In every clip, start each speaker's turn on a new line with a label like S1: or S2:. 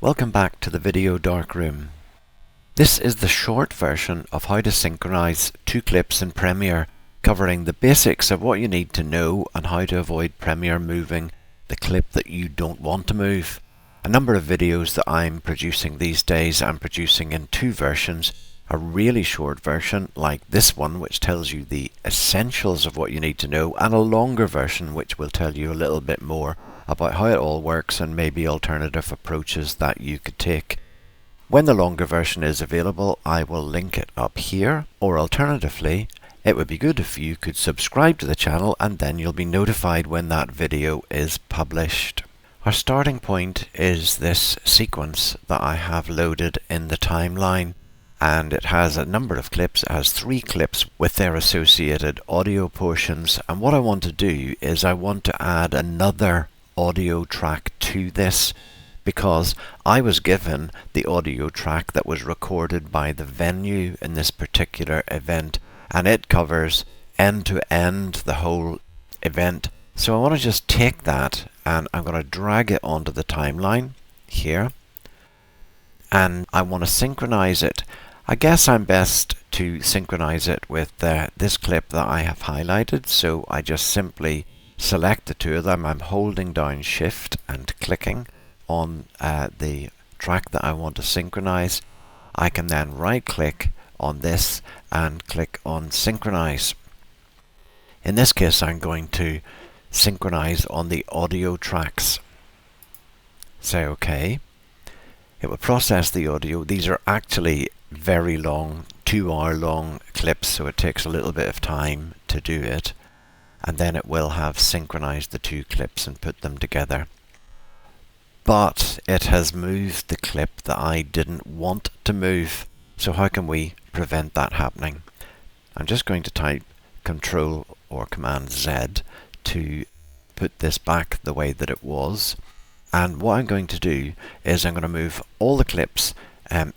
S1: Welcome back to the video darkroom. This is the short version of how to synchronize two clips in Premiere, covering the basics of what you need to know and how to avoid Premiere moving the clip that you don't want to move. A number of videos that I'm producing these days I'm producing in two versions. A really short version like this one, which tells you the essentials of what you need to know, and a longer version which will tell you a little bit more about how it all works and maybe alternative approaches that you could take. When the longer version is available, I will link it up here, or alternatively, it would be good if you could subscribe to the channel and then you'll be notified when that video is published. Our starting point is this sequence that I have loaded in the timeline, and it has a number of clips. It has 3 clips with their associated audio portions, and what I want to do is I want to add another audio track to this, because I was given the audio track that was recorded by the venue in this particular event, and it covers end to end the whole event. So I want to just take that and I'm going to drag it onto the timeline here, and I want to synchronize it. I guess I'm best to synchronize it with this clip that I have highlighted, so I just simply select the two of them. I'm holding down Shift and clicking on the track that I want to synchronize. I can then right click on this and click on Synchronize. In this case I'm going to synchronize on the audio tracks. Say OK. It will process the audio. These are actually very long, 2-hour long clips, so it takes a little bit of time to do it. And then it will have synchronized the 2 clips and put them together. But it has moved the clip that I didn't want to move. So how can we prevent that happening? I'm just going to type Control or Command Z to put this back the way that it was. And what I'm going to do is I'm going to move all the clips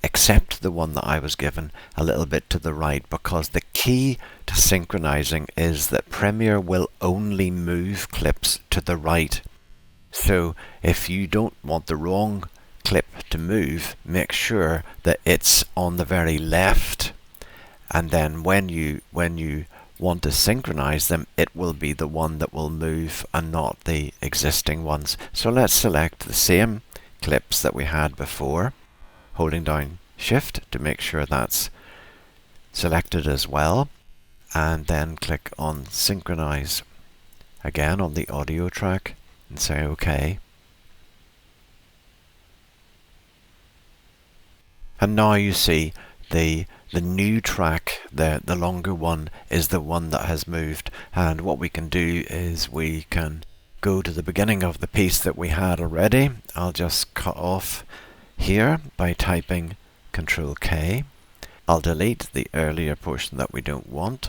S1: except the one that I was given a little bit to the right, because the key to synchronizing is that Premiere will only move clips to the right. So if you don't want the wrong clip to move, make sure that it's on the very left, and then when you want to synchronize them, it will be the one that will move and not the existing ones. So let's select the same clips that we had before, holding down Shift to make sure that's selected as well, and then click on Synchronize again on the audio track and say OK. And now you see the new track, the longer one, is the one that has moved. And what we can do is we can go to the beginning of the piece that we had already. I'll just cut off here by typing Control K. I'll delete the earlier portion that we don't want.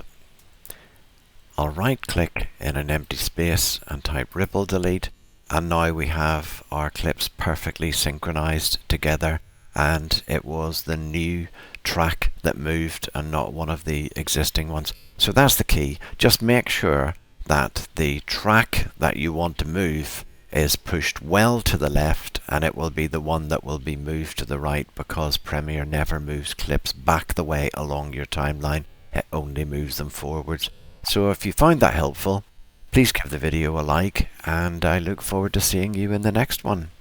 S1: I'll right click in an empty space and type Ripple Delete, and now we have our clips perfectly synchronized together, and it was the new track that moved and not one of the existing ones. So that's the key. Just make sure that the track that you want to move is pushed well to the left, and it will be the one that will be moved to the right, because Premiere never moves clips back the way along your timeline. It only moves them forwards. So if you found that helpful, please give the video a like, and I look forward to seeing you in the next one.